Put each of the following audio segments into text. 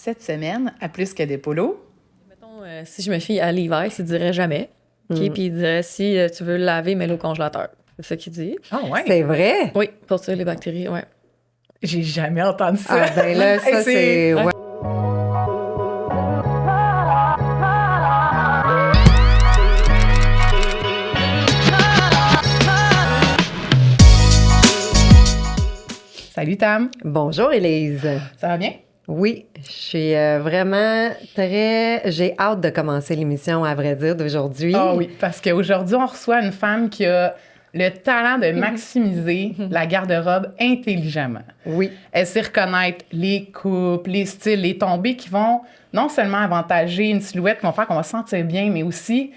Cette semaine, à Plus que des polos. Mettons, si je me fie à Levi, il dirait jamais. Puis il dirait si tu veux le laver, mets-le au congélateur. C'est ça qu'il dit. Ah ouais? C'est vrai? Oui, pour tuer les bactéries, ouais. J'ai jamais entendu ça. Ah ben là, ça Hey, c'est... Ouais. Salut Tam, Bonjour Élise. ça va bien? Oui, je suis vraiment très... J'ai hâte de commencer l'émission, à vrai dire, d'aujourd'hui. Ah oui, parce qu'aujourd'hui, on reçoit une femme qui a le talent de maximiser la garde-robe intelligemment. Oui. Elle sait reconnaître les coupes, les styles, les tombées qui vont non seulement avantager une silhouette, qui vont faire qu'on va se sentir bien, mais aussi,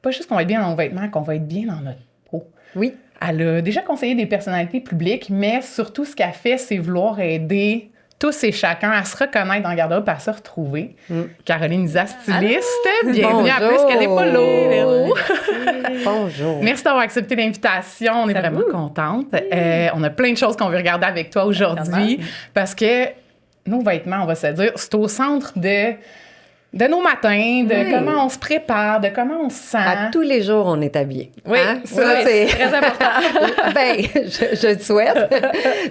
pas juste qu'on va être bien dans nos vêtements, qu'on va être bien dans notre peau. Oui. Elle a déjà conseillé des personnalités publiques, mais surtout, ce qu'elle fait, c'est vouloir aider tous et chacun à se reconnaître dans le garde-robe et à se retrouver. Caroline Isa, styliste, bienvenue à Plus que des polos. Bonjour. Merci d'avoir accepté l'invitation. On est vraiment contente. On a plein de choses qu'on veut regarder avec toi aujourd'hui parce que nos vêtements, on va se dire, c'est au centre de nos matins, de comment on se prépare, de comment on se sent. À tous les jours, on est habillé. Oui, ça, c'est très important. ben, je le souhaite.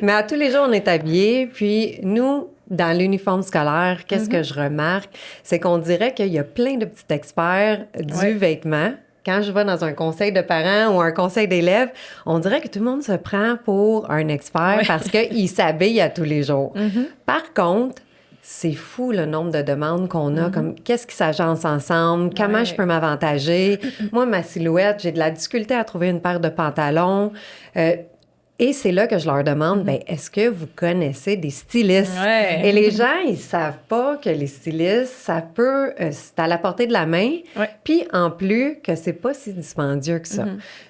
Mais à tous les jours, on est habillé. Puis nous, dans l'uniforme scolaire, qu'est-ce que je remarque? C'est qu'on dirait qu'il y a plein de petits experts du vêtement. Quand je vais dans un conseil de parents ou un conseil d'élèves, on dirait que tout le monde se prend pour un expert parce qu'il s'habille à tous les jours. Par contre, c'est fou le nombre de demandes qu'on a, comme qu'est-ce qui s'agence ensemble, comment je peux m'avantager. Moi, ma silhouette, j'ai de la difficulté à trouver une paire de pantalons. Et c'est là que je leur demande, ben, est-ce que vous connaissez des stylistes? Ouais. Et les gens, ils savent pas que les stylistes, ça peut, c'est à la portée de la main. Ouais. Puis en plus, que c'est pas si dispendieux que ça.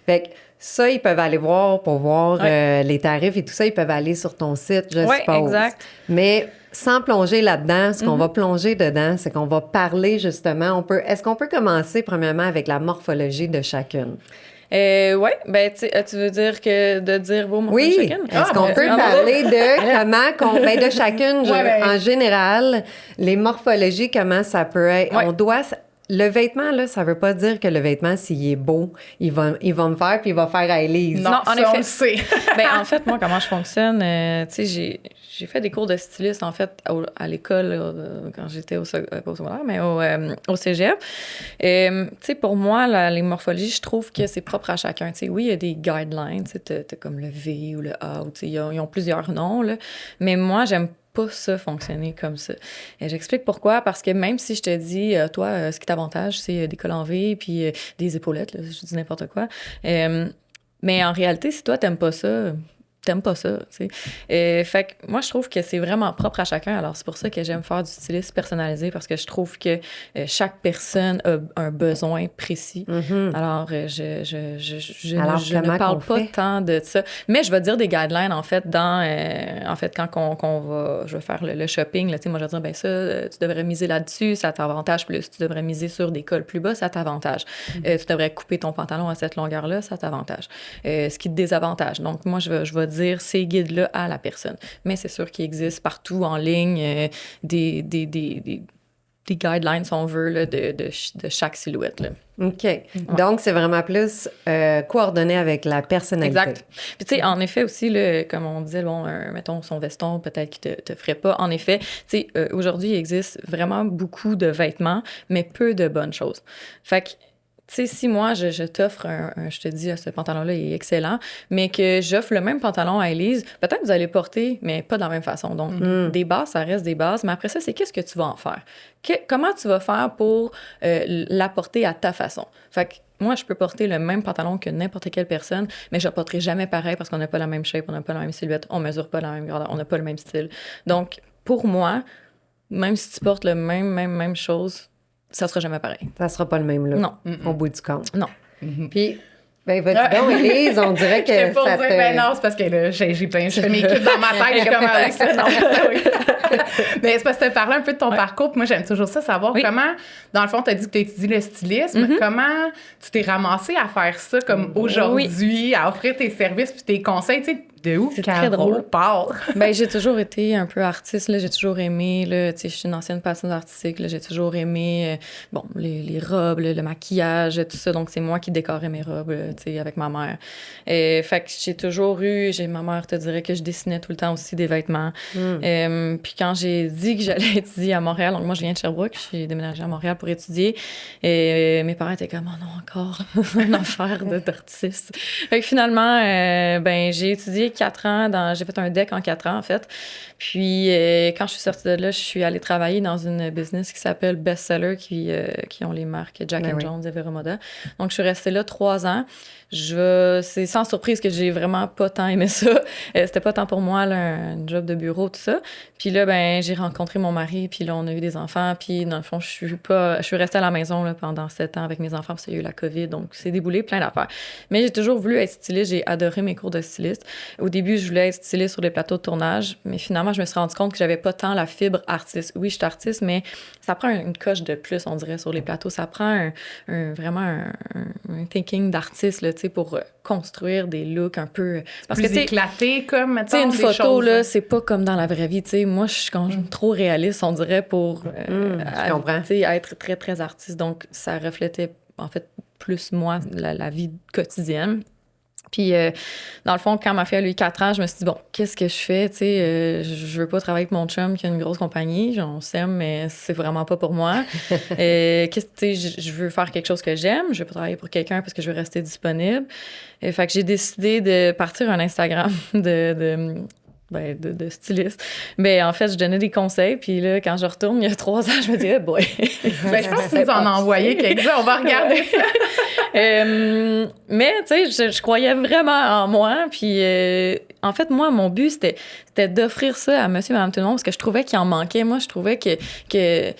Fait que ça, ils peuvent aller voir pour voir les tarifs et tout ça. Ils peuvent aller sur ton site, je suppose. Exact. Mais sans plonger là-dedans, ce qu'on va plonger dedans, c'est qu'on va parler justement. Est-ce qu'on peut commencer premièrement avec la morphologie de chacune? Oui, ben tu veux dire que de dire vos morphologies Oui. chacune? Est-ce qu'on peut parler de comment de chacune, en général, les morphologies, comment ça peut être. Ouais. On doit. Le vêtement, là, ça veut pas dire que le vêtement, s'il est beau, il va me faire puis il va faire à Élise. Non, en ça, effet. on le sait. Ben, en fait, moi, comment je fonctionne, tu sais, j'ai fait des cours de styliste, en fait, à l'école, quand j'étais pas au secondaire, mais au cégep. Tu sais, pour moi, les morphologies, je trouve que c'est propre à chacun. Tu sais, oui, il y a des guidelines, tu sais, t'as comme le V ou le A, ou tu sais, ils ont plusieurs noms, là. Mais moi, j'aime pas ça fonctionner comme ça. Et j'explique pourquoi, parce que même si je te dis, toi, ce qui t'avantage, c'est des cols en V puis des épaulettes, là, je dis n'importe quoi. Mais en réalité, si toi, t'aimes pas ça, tu sais. Fait que moi, je trouve que c'est vraiment propre à chacun. Alors, c'est pour ça que j'aime faire du stylisme personnalisé, parce que je trouve que chaque personne a un besoin précis. Alors, je ne parle pas tant de ça. Mais je vais dire des guidelines, en fait, quand je vais faire le shopping, là, tu sais, moi, je vais dire, ben ça, tu devrais miser là-dessus, ça t'avantage plus. Tu devrais miser sur des cols plus bas, ça t'avantage. Tu devrais couper ton pantalon à cette longueur-là, ça t'avantage. Ce qui te désavantage. Donc, moi, je vais dire ces guides-là à la personne. Mais c'est sûr qu'il existe partout en ligne des guidelines, si on veut, là, de chaque silhouette. Là. OK. Donc, c'est vraiment plus coordonné avec la personnalité. Exact. Puis, tu sais, en effet aussi, là, comme on disait, bon, mettons, son veston, peut-être qu'il te ferait pas. En effet, tu sais, aujourd'hui, il existe vraiment beaucoup de vêtements, mais peu de bonnes choses. Fait que, tu sais, si moi, je t'offre je te dis, ce pantalon-là est excellent, mais que j'offre le même pantalon à Élise, peut-être que vous allez le porter, mais pas de la même façon. Donc, des bases, ça reste des bases, mais après ça, c'est qu'est-ce que tu vas en faire? Comment tu vas faire pour l'apporter à ta façon? Fait que moi, je peux porter le même pantalon que n'importe quelle personne, mais je ne porterai jamais pareil parce qu'on n'a pas la même shape, on n'a pas la même silhouette, on ne mesure pas la même grandeur, on n'a pas le même style. Donc, pour moi, même si tu portes le même chose, ça sera jamais pareil. Ça sera pas le même look. Non. Au bout du compte. Non. Puis, ben, vas-y donc, Élise, on dirait que J'étais pour ça dire, te... ben non, c'est parce que là, j'ai plein, je fais mes clips dans ma tête, j'ai comme avec ça. Non, oui. Mais c'est parce que tu as parlé un peu de ton parcours, puis moi, j'aime toujours ça, savoir comment, dans le fond, tu as dit que tu étudies le stylisme, comment tu t'es ramassée à faire ça comme aujourd'hui, à offrir tes services puis tes conseils, tu sais. de où C'est Caro très drôle. part? Ben, j'ai toujours été un peu artiste, là. J'ai toujours aimé, là, tu sais, je suis une ancienne passionne artistique, là. J'ai toujours aimé, bon, les robes, le maquillage, tout ça. Donc, c'est moi qui décorais mes robes, tu sais, avec ma mère. Fait que j'ai toujours eu, ma mère te dirait que je dessinais tout le temps aussi des vêtements. Puis quand j'ai dit que j'allais étudier à Montréal, donc moi, je viens de Sherbrooke, j'ai déménagé à Montréal pour étudier, et mes parents étaient comme, oh non, encore une affaire d'artiste. Fait que finalement, ben, j'ai étudié 4 ans, j'ai fait un DEC en 4 ans, en fait. Puis, quand je suis sortie de là, je suis allée travailler dans une business qui s'appelle Bestseller, qui ont les marques Jack & Jones et Vero Moda. Donc, je suis restée là 3 ans. C'est sans surprise que j'ai vraiment pas tant aimé ça. C'était pas tant pour moi, là, un job de bureau, tout ça. Puis là, ben, j'ai rencontré mon mari, puis là, on a eu des enfants. Puis, dans le fond, je suis restée à la maison là, pendant 7 ans avec mes enfants, parce qu'il y a eu la COVID. Donc, c'est déboulé, plein d'affaires. Mais j'ai toujours voulu être styliste. J'ai adoré mes cours de styliste. Au début, je voulais être styliste sur des plateaux de tournage, mais finalement, je me suis rendu compte que j'avais pas tant la fibre artiste. Oui, je suis artiste, mais ça prend une coche de plus, on dirait, sur les plateaux. Ça prend vraiment un thinking d'artiste, là, tu sais, pour construire des looks un peu... Parce que c'est éclaté, comme, mettons, tu sais, une des photo, choses... là, c'est pas comme dans la vraie vie, tu sais. Moi, je suis quand même trop réaliste, on dirait, pour je comprends. tu sais, être très, très artiste. Donc, ça reflétait, en fait, plus, moi, la vie quotidienne. Puis, dans le fond, quand ma fille a eu 4 ans, je me suis dit, bon, qu'est-ce que je fais? Tu sais, je veux pas travailler avec mon chum qui a une grosse compagnie. On s'aime, mais c'est vraiment pas pour moi. Tu sais, je veux faire quelque chose que j'aime. Je veux pas travailler pour quelqu'un parce que je veux rester disponible. Fait que j'ai décidé de partir un Instagram de styliste. Mais en fait, je donnais des conseils. Puis là, quand je retourne, il y a 3 ans, je me disais, boy. Ben, je pense que tu nous en as envoyé quelques-uns. On va regarder ça. Mais, tu sais, je croyais vraiment en moi. Puis, en fait, moi, mon but, c'était d'offrir ça à monsieur et madame tout le monde parce que je trouvais qu'il en manquait. Moi, je trouvais que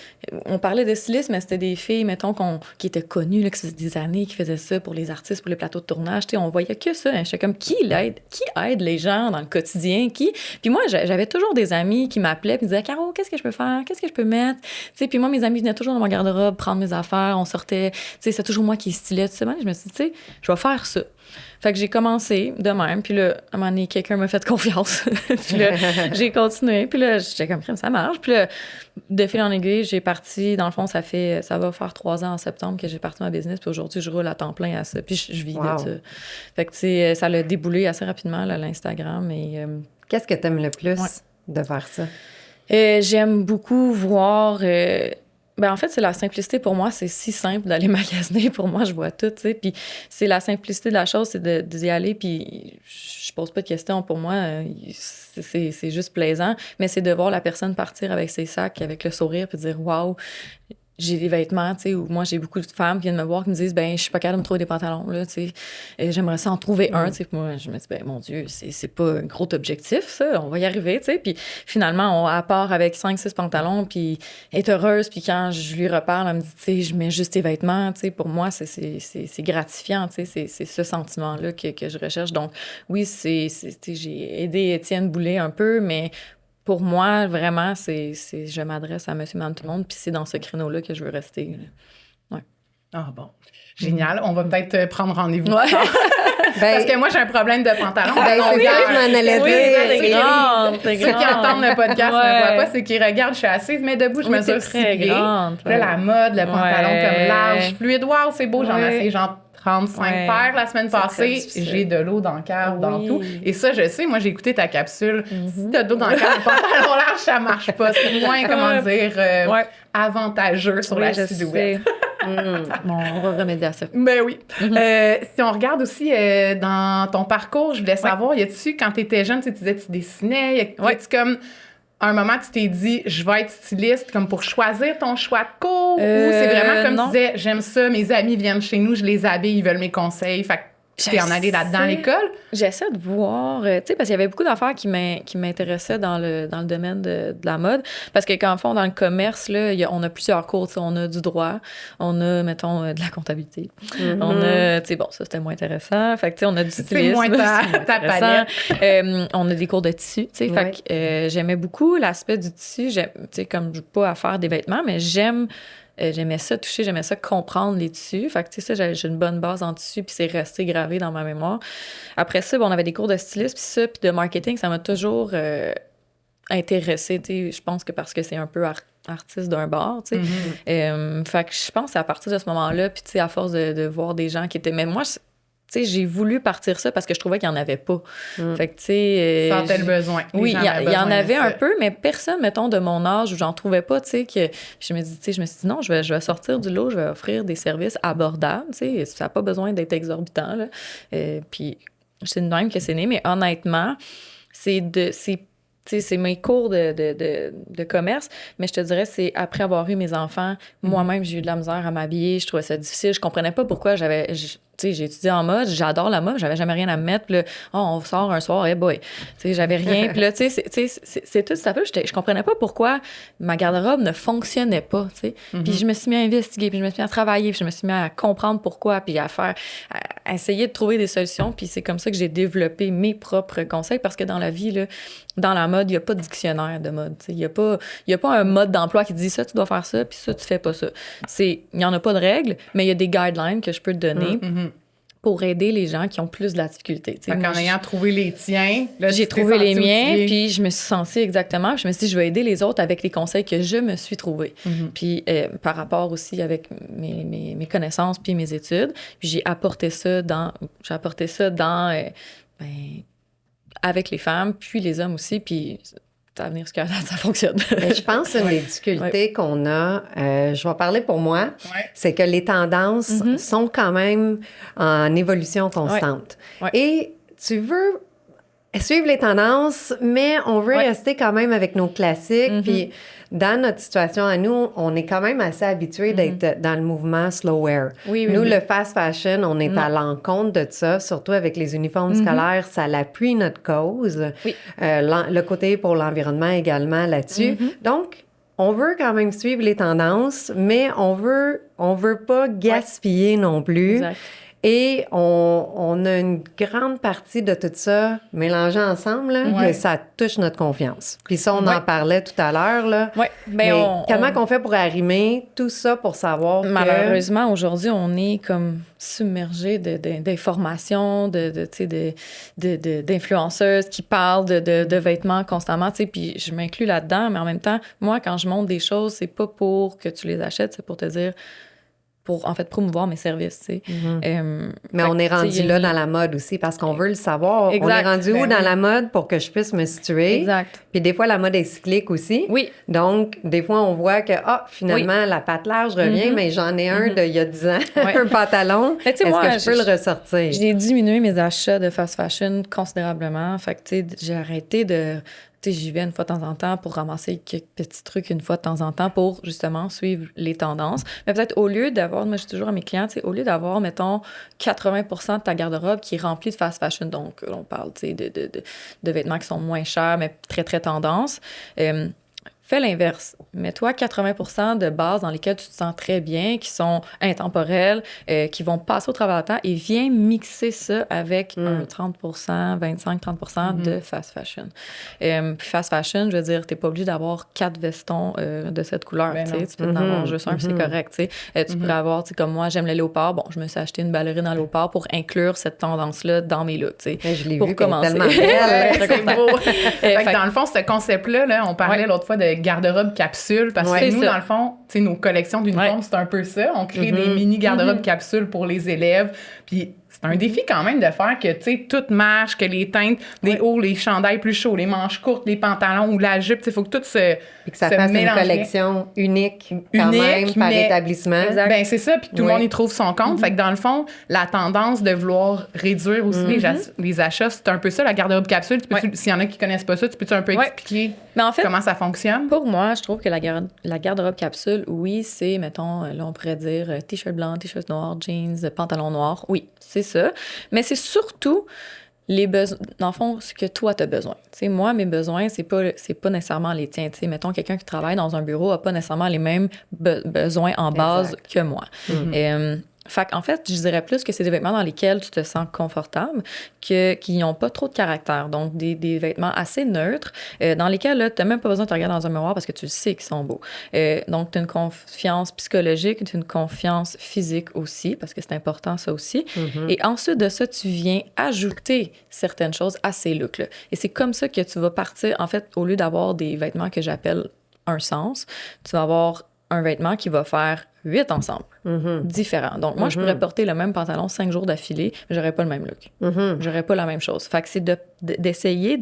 on parlait de stylisme, mais c'était des filles, mettons, qui étaient connues, là, que ça faisait des années qui faisaient ça pour les artistes, pour les plateaux de tournage. Tu sais, on voyait que ça. Hein. J'étais comme, qui aide les gens dans le quotidien? Puis moi, j'avais toujours des amis qui m'appelaient puis disaient, Caro, qu'est-ce que je peux faire? Qu'est-ce que je peux mettre? Tu sais, puis moi, mes amis venaient toujours dans mon garde-robe prendre mes affaires. On sortait. Tu sais, c'est toujours moi qui stylais. Tu sais, je me suis dit, tu sais, je vais faire ça. Fait que j'ai commencé de même. Puis là, à un moment donné, quelqu'un m'a fait confiance. Puis là, j'ai continué. Puis là, j'étais comme, ça marche. Puis là, de fil en aiguille, j'ai parti. Dans le fond, ça va faire 3 ans en septembre que j'ai parti ma business. Puis aujourd'hui, je roule à temps plein à ça. Puis je vis de ça. Fait que, tu sais, ça l'a déboulé assez rapidement, là, l'Instagram. Et, qu'est-ce que tu aimes le plus de faire ça? J'aime beaucoup voir... ben en fait, c'est la simplicité pour moi. C'est si simple d'aller magasiner. Pour moi, je vois tout, tu sais. Puis c'est la simplicité de la chose, c'est d'y aller. Puis je pose pas de questions. Pour moi, c'est juste plaisant. Mais c'est de voir la personne partir avec ses sacs, avec le sourire, puis de dire « Wow! » J'ai des vêtements, tu sais, où moi, j'ai beaucoup de femmes qui viennent me voir, qui me disent, ben, je suis pas capable de me trouver des pantalons, là, tu sais. Et j'aimerais ça en trouver un, tu sais. Moi, je me dis, ben, mon Dieu, c'est pas un gros objectif, ça. On va y arriver, tu sais. Puis finalement, elle part avec 5-6 pantalons, puis elle est heureuse. Puis quand je lui reparle, elle me dit, tu sais, je mets juste tes vêtements, tu sais. Pour moi, c'est gratifiant, tu sais. C'est ce sentiment-là que je recherche. Donc, oui, tu sais, j'ai aidé Étienne Boulay un peu, mais pour moi, vraiment, je m'adresse à monsieur, madame, tout le monde, puis c'est dans ce créneau-là que je veux rester. Ouais. Ah bon. Génial. On va peut-être prendre rendez-vous. Ouais. Parce que moi, j'ai un problème de pantalon. Ben, c'est ça, je m'en allais dire. T'es Ceux qui grande. entendent le podcast ne me voient pas, ceux qui regardent, je suis assise, mais debout, je mesure 6 pieds. grande. Là, la mode, le pantalon comme large, fluide. Wow, c'est beau. J'en ai essayé genre 35 paires la semaine passée. J'ai de l'eau dans le cœur, dans tout. Et ça, je sais, moi, j'ai écouté ta capsule. Si t'as de l'eau dans le cœur, le pantalon large, ça marche pas. C'est moins, comment dire, avantageux sur la silhouette. Bon, on va remédier à ça. Ben oui. Si on regarde aussi dans ton parcours, je voulais savoir, y a-tu, quand tu étais jeune, tu disais tu dessinais, y a-tu comme un moment tu t'es dit je vais être styliste comme pour choisir ton choix de cours ou c'est vraiment comme tu disais j'aime ça, mes amis viennent chez nous, je les habille, ils veulent mes conseils, fait que t'es en allée là-dedans à l'école? J'essaie de voir, tu sais, parce qu'il y avait beaucoup d'affaires qui m'intéressaient dans le domaine de la mode. Parce que quand on fond dans le commerce, là, on a plusieurs cours. On a du droit, on a, mettons, de la comptabilité. On a, tu sais, bon, ça, c'était moins intéressant. Fait que, tu sais, on a du stylisme. C'est moins ta palette. On a des cours de tissu, tu sais. Fait que j'aimais beaucoup l'aspect du tissu. Tu sais, comme je n'ai pas à faire des vêtements, mais j'aime J'aimais ça toucher, j'aimais ça comprendre les tissus. Fait que, tu sais, ça, j'ai une bonne base en tissu, puis c'est resté gravé dans ma mémoire. Après ça, on avait des cours de stylisme, puis de marketing, ça m'a toujours intéressée, tu sais. Je pense que parce que c'est un peu artiste d'un bord, tu sais. Fait que je pense que c'est à partir de ce moment-là, puis tu sais, à force de voir des gens qui étaient... Mais moi, tu sais, j'ai voulu partir ça parce que je trouvais qu'il n'y en avait pas. Fait que, tu sais... Sentais le besoin. Oui, il y en avait un peu, mais personne, mettons, de mon âge où j'en trouvais pas, tu sais, que... Puis je me suis dit, non, je vais sortir du lot, je vais offrir des services abordables, tu sais, ça n'a pas besoin d'être exorbitant, là. Puis c'est de même que c'est né, mais honnêtement, c'est mes cours de commerce, mais je te dirais, c'est après avoir eu mes enfants, moi-même, j'ai eu de la misère à m'habiller, je trouvais ça difficile, je comprenais pas pourquoi tu sais, j'ai étudié en mode, j'adore la mode, j'avais jamais rien à me mettre, puis là, on sort un soir, hey boy, tu sais, j'avais rien, puis là, tu sais, c'est tout ça, je comprenais pas pourquoi ma garde-robe ne fonctionnait pas, tu sais, puis je me suis mis à investiguer, puis je me suis mis à travailler, puis je me suis mis à comprendre pourquoi, puis à essayer de trouver des solutions, puis c'est comme ça que j'ai développé mes propres conseils, parce que dans la vie, là, dans la mode, il n'y a pas de dictionnaire de mode, tu sais, il y a pas un mode d'emploi qui dit ça, tu dois faire ça, puis ça, tu fais pas ça. Il n'y en a pas de règles, mais il y a des guidelines que je peux te donner pour aider les gens qui ont plus de la difficulté. En ayant trouvé les tiens, là, j'ai trouvé les miens, puis je me suis sentie exactement, puis je me suis dit, je vais aider les autres avec les conseils que je me suis trouvés. Puis par rapport aussi avec mes connaissances puis mes études, puis j'ai apporté ça dans avec les femmes, puis les hommes aussi, puis ça va venir jusqu'à là, ça fonctionne. Mais je pense que les difficultés qu'on a, je vais parler pour moi, c'est que les tendances sont quand même en évolution constante. Et tu veux suivre les tendances, mais on veut rester quand même avec nos classiques. Puis dans notre situation à nous, on est quand même assez habitués d'être dans le mouvement slow wear. Le fast fashion, on est à l'encontre de ça, surtout avec les uniformes scolaires, ça l'appuie notre cause. Le côté pour l'environnement également là-dessus. Donc, on veut quand même suivre les tendances, mais on veut pas gaspiller non plus. Exact. Et on a une grande partie de tout ça mélangé ensemble, là, que ça touche notre confiance. Puis ça, on en parlait tout à l'heure. Là. Mais comment qu'on fait pour arrimer tout ça pour savoir que... Malheureusement, aujourd'hui, on est comme submergé d'informations, d'influenceuses qui parlent de vêtements constamment. Puis je m'inclus là-dedans, mais en même temps, moi, quand je montre des choses, c'est pas pour que tu les achètes, c'est pour te dire... pour, en fait, promouvoir mes services, tu sais. Mais on est rendu là dans la mode aussi, parce qu'on veut le savoir. Exact. On est rendu où dans la mode pour que je puisse me situer? Exact. Puis des fois, la mode est cyclique aussi. Oui. Donc, des fois, on voit que, finalement, la patte large revient, mais j'en ai un d'il y a 10 ans, un pantalon. Est-ce que je peux le ressortir? J'ai diminué mes achats de fast fashion considérablement. Fait que, tu sais, j'ai arrêté de... j'y vais une fois de temps en temps pour ramasser quelques petits trucs une fois de temps en temps pour, justement, suivre les tendances. Mais peut-être au lieu d'avoir, moi, je dis toujours à mes clients, au lieu d'avoir, mettons, 80% de ta garde-robe qui est remplie de fast fashion, donc on parle, de vêtements qui sont moins chers, mais très, très tendance, fais l'inverse. Mets-toi 80% de bases dans lesquelles tu te sens très bien, qui sont intemporelles, qui vont passer au travers du temps, et viens mixer ça avec un 30%, 25-30% de fast fashion. Puis fast fashion, je veux dire, t'es pas obligé d'avoir 4 vestons de cette couleur. Tu peux en avoir juste un, puis c'est correct. Tu pourrais avoir, comme moi, j'aime le léopard. Bon, je me suis acheté une ballerine en léopard pour inclure cette tendance-là dans mes looks. Je l'ai pour vu, commencer. tellement belle. C'est beau. Fait que dans le fond, ce concept-là, là, on parlait l'autre fois de garde-robe capsule, parce que nous, dans le fond, nos collections d'uniformes, c'est un peu ça. On crée des mini garde-robes capsules pour les élèves. Puis c'est un défi quand même de faire que, tu sais, tout marche, que les teintes, les hauts, les chandails plus chauds, les manches courtes, les pantalons ou la jupe, il faut que tout se puis que ça fasse une collection unique quand même, par établissement. Ben c'est ça, puis que tout le monde y trouve son compte. Fait que dans le fond, la tendance de vouloir réduire aussi les achats, c'est un peu ça, la garde-robe capsule. S'il y en a qui connaissent pas ça, tu peux un peu expliquer comment ça fonctionne? Pour moi, je trouve que la garde-robe capsule, oui, c'est, mettons, là, on pourrait dire t-shirt blanc, t-shirt noir, jeans, pantalon noir. Oui, c'est ça. Mais c'est surtout les besoins, dans le fond, ce que toi, tu as besoin. T'sais, moi, mes besoins, c'est pas nécessairement les tiens. T'sais, mettons, quelqu'un qui travaille dans un bureau n'a pas nécessairement les mêmes besoins en base que moi. Fait qu'en fait, je dirais plus que c'est des vêtements dans lesquels tu te sens confortable, qui n'ont pas trop de caractère. Donc, des vêtements assez neutres, dans lesquels tu n'as même pas besoin de te regarder dans un miroir parce que tu sais qu'ils sont beaux. Donc, tu as une confiance psychologique, tu as une confiance physique aussi, parce que c'est important ça aussi. Et ensuite de ça, tu viens ajouter certaines choses à ces looks-là. Et c'est comme ça que tu vas partir, en fait, au lieu d'avoir des vêtements que j'appelle un sens, tu vas avoir un vêtement qui va faire 8 ensemble, différents. Donc, moi, je pourrais porter le même pantalon 5 jours d'affilée, mais j'aurais pas le même look. J'aurais pas la même chose. Fait que c'est d'essayer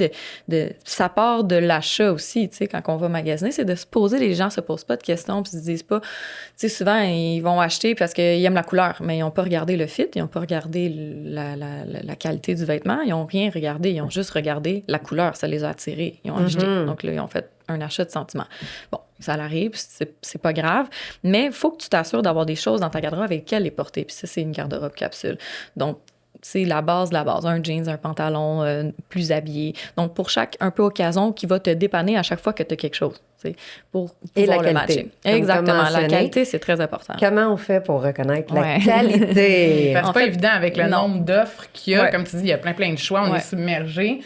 ça part de l'achat aussi, tu sais, quand on va magasiner, c'est de se poser, les gens se posent pas de questions, puis se disent pas, tu sais, souvent, ils vont acheter parce qu'ils aiment la couleur, mais ils ont pas regardé le fit, ils ont pas regardé la qualité du vêtement, ils ont rien regardé, ils ont juste regardé la couleur, ça les a attirés, ils ont acheté. Donc là, ils ont fait un achat de sentiment. Bon, ça l'arrive, c'est pas grave, mais il faut que tu t'assures d'avoir des choses dans ta garde-robe avec lesquelles les porter. Puis ça, c'est une garde-robe capsule. Donc, c'est la base de la base. Un jeans, un pantalon plus habillé. Donc, pour chaque un peu occasion qui va te dépanner à chaque fois que tu as quelque chose. Pour pouvoir le matcher. Exactement. La qualité, c'est très important. Comment on fait pour reconnaître la qualité? C'est pas évident avec le nombre d'offres qu'il y a. Comme tu dis, il y a plein de choix. On est submergé.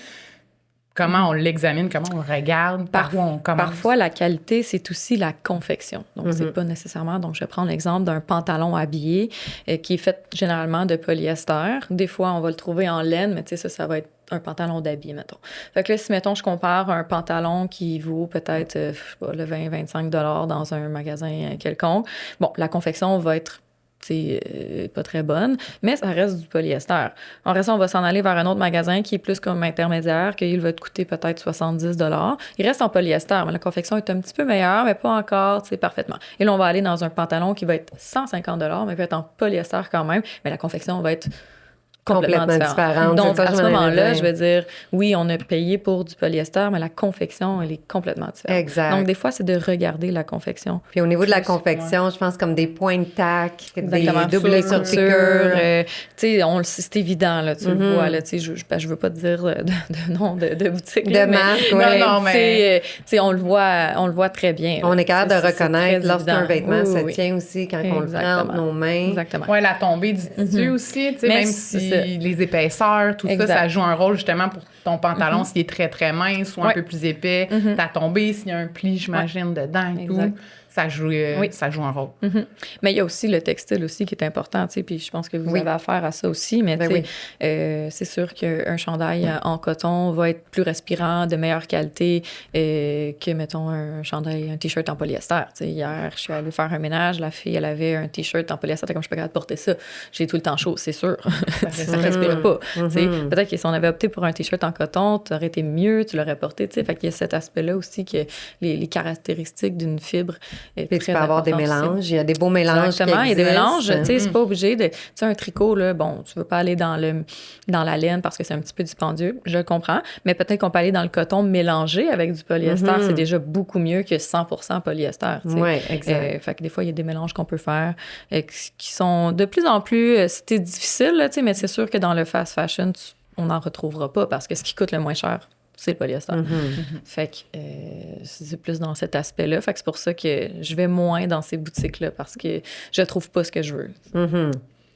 Comment on l'examine, comment on regarde, par où on commence? Parfois, la qualité, c'est aussi la confection. Donc, c'est pas nécessairement... Donc, je vais prendre l'exemple d'un pantalon habillé qui est fait généralement de polyester. Des fois, on va le trouver en laine, mais tu sais, ça va être un pantalon d'habillé, mettons. Fait que là, si, mettons, je compare un pantalon qui vaut peut-être, je sais pas, le 20-25 $ dans un magasin quelconque, bon, la confection va être pas très bonne, mais ça reste du polyester. En restant, on va s'en aller vers un autre magasin qui est plus comme intermédiaire, qu'il va te coûter peut-être 70 $. Il reste en polyester, mais la confection est un petit peu meilleure, mais pas encore, parfaitement. Et là, on va aller dans un pantalon qui va être 150 $, mais peut être en polyester quand même, mais la confection va être complètement différente. Donc, à ce moment-là, je veux dire, oui, on a payé pour du polyester, mais la confection, elle est complètement différente. Exact. Donc, des fois, c'est de regarder la confection. Puis au niveau de la confection, je pense comme des points de tac, des doubles sur piqûres. Tu sais, c'est évident, là, tu le vois, là, tu sais, je veux pas te dire de nom de boutique. De marque, oui. Non, mais... Tu sais, on le voit très bien. On est capable de reconnaître lorsqu'un vêtement se tient aussi quand on le prend entre nos mains. Exactement. Oui, la tombée du tissu aussi, tu sais, même si les épaisseurs, tout ça joue un rôle justement pour ton pantalon s'il est très, très mince ou un peu plus épais. Ta tombée, s'il y a un pli, j'imagine, dedans et tout. Ça joue un rôle. Mais il y a aussi le textile aussi qui est important, tu sais, puis je pense que vous avez affaire à ça aussi, mais tu sais, c'est sûr qu'un chandail en coton va être plus respirant, de meilleure qualité que, mettons, un T-shirt en polyester. Tu sais, hier, je suis allée faire un ménage, la fille, elle avait un T-shirt en polyester, comme je suis pas capable de porter ça. J'ai tout le temps chaud, c'est sûr. Ça respire pas. Tu sais, peut-être que si on avait opté pour un T-shirt en coton, tu aurais été mieux, tu l'aurais porté, tu sais. Fait qu'il y a cet aspect-là aussi que les caractéristiques d'une fibre. Puis tu peux avoir des mélanges. Il y a des beaux mélanges. Exactement, il y a des mélanges. Tu sais, c'est pas obligé de. Tu sais, un tricot, là, bon, tu veux pas aller dans la laine parce que c'est un petit peu dispendieux, je le comprends. Mais peut-être qu'on peut aller dans le coton mélangé avec du polyester. C'est déjà beaucoup mieux que 100% polyester. Oui, exact. Fait que des fois, il y a des mélanges qu'on peut faire qui sont de plus en plus. C'était difficile, là, tu sais, mais c'est sûr que dans le fast fashion, on n'en retrouvera pas parce que ce qui coûte le moins cher, c'est le polyester. Fait que c'est plus dans cet aspect-là. Fait que c'est pour ça que je vais moins dans ces boutiques-là parce que je trouve pas ce que je veux.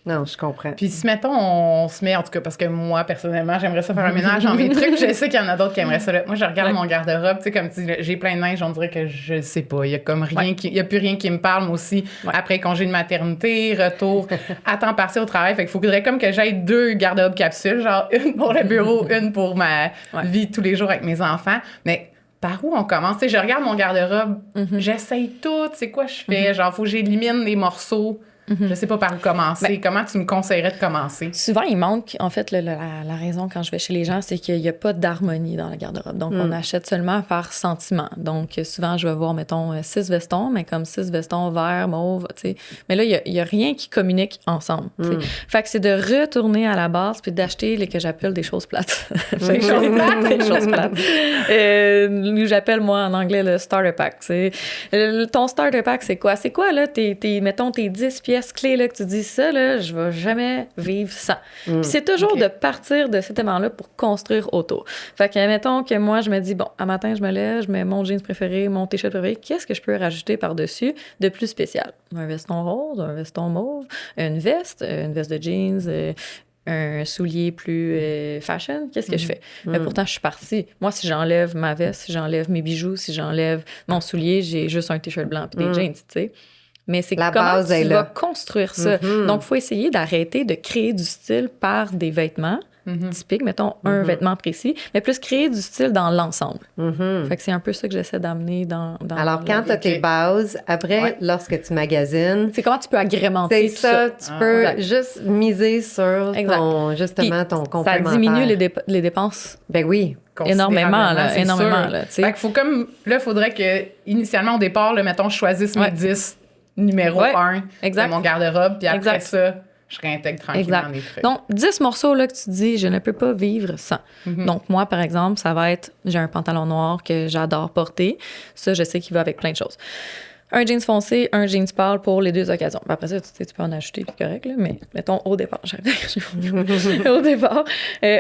Non, je comprends. Puis si, mettons, on se met, en tout cas, parce que moi, personnellement, j'aimerais ça faire un ménage dans mes trucs. Je sais qu'il y en a d'autres qui aimeraient ça. Là. Moi, je regarde mon garde-robe, tu sais, comme tu dis, j'ai plein de linge, on dirait que je sais pas. Il y a comme rien il y a plus rien qui me parle, moi aussi. Après congé de maternité, retour à temps partiel au travail. Fait qu'il faudrait comme que j'aille 2 garde-robes capsules, genre une pour le bureau, une pour ma vie tous les jours avec mes enfants. Mais par où on commence? Tu sais, je regarde mon garde-robe, j'essaye tout, c'est quoi je fais? Genre, faut que j'élimine des morceaux. Je sais pas par où commencer. Comment tu me conseillerais de commencer? Souvent, il manque, en fait, la raison quand je vais chez les gens, c'est qu'il n'y a pas d'harmonie dans la garde-robe. Donc, on achète seulement par sentiment. Donc, souvent, je vais voir, mettons, 6 vestons, mais comme 6 vestons verts, mauve, tu sais. Mais là, il y a rien qui communique ensemble. Fait que c'est de retourner à la base puis d'acheter les que j'appelle des choses plates. Des choses plates, des choses plates. J'appelle, moi, en anglais, le starter pack. Ton starter pack, c'est quoi? C'est quoi, là, mettons, tes 10 pièces pièce clé là, que tu dis ça, là, je vais jamais vivre sans. Puis c'est toujours de partir de cet élément-là pour construire autour. Fait que, mettons que moi, je me dis, bon, à matin, je me lève, je mets mon jeans préféré, mon t-shirt préféré. Qu'est-ce que je peux rajouter par-dessus de plus spécial? Un veston rose, un veston mauve, une veste de jeans, un soulier plus fashion, qu'est-ce que je fais? Mais pourtant, je suis partie. Moi, si j'enlève ma veste, si j'enlève mes bijoux, si j'enlève mon soulier, j'ai juste un t-shirt blanc et des jeans, tu sais. Mais c'est La comment base tu est vas là. construire ça. Donc, il faut essayer d'arrêter de créer du style par des vêtements typiques, mettons un vêtement précis, mais plus créer du style dans l'ensemble. Fait que c'est un peu ça que j'essaie d'amener dans Alors, quand tu as tes bases, après, lorsque tu magasines, c'est comment tu peux agrémenter c'est tout ça, tu peux exact. juste miser sur ton, justement, ton complémentaire. Ça diminue les dépenses Ben oui. énormément, là, c'est énormément. sûr. Là, tu sais. Fait qu'il faut comme... Là, il faudrait que, initialement, au départ, là, mettons, je choisisse mes 10 numéro 1 exact. de mon garde-robe, puis après Exact. ça, je réintègre tranquillement des trucs. Donc, 10 morceaux là, que tu dis, je ne peux pas vivre sans. Donc, moi, par exemple, ça va être, j'ai un pantalon noir que j'adore porter. Ça, je sais qu'il va avec plein de choses. Un jeans foncé, un jeans pâle pour les deux occasions. Après ça, tu peux en acheter, puis correct, là, mais mettons au départ. Au départ.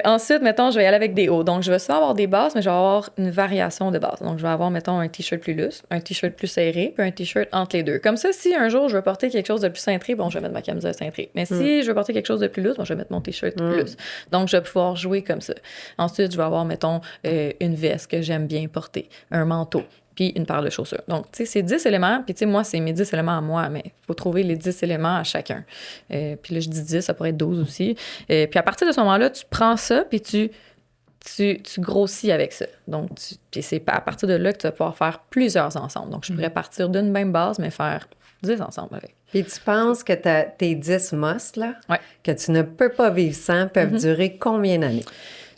Ensuite, mettons, je vais y aller avec des hauts. Donc, je vais souvent avoir des bases, mais je vais avoir une variation de base. Donc, je vais avoir, mettons, un t-shirt plus lousse, un t-shirt plus serré, puis un t-shirt entre les deux. Comme ça, si un jour, je veux porter quelque chose de plus cintré, bon, je vais mettre ma camisole cintrée. Mais si je veux porter quelque chose de plus lousse, bon, je vais mettre mon t-shirt lousse. Donc, je vais pouvoir jouer comme ça. Ensuite, je vais avoir, mettons, une veste que j'aime bien porter, un manteau, puis une paire de chaussures. Donc, tu sais, c'est 10 éléments. Puis, tu sais, moi, c'est mes 10 éléments à moi, mais il faut trouver les 10 éléments à chacun. Puis là, je dis 10, ça pourrait être 12 aussi. Puis à partir de ce moment-là, tu prends ça, puis tu grossis avec ça. Donc, puis c'est à partir de là que tu vas pouvoir faire plusieurs ensemble. Donc, je pourrais partir d'une même base, mais faire 10 ensemble avec. Puis tu penses que tes 10 must, là, Ouais. que tu ne peux pas vivre sans, peuvent durer combien d'années?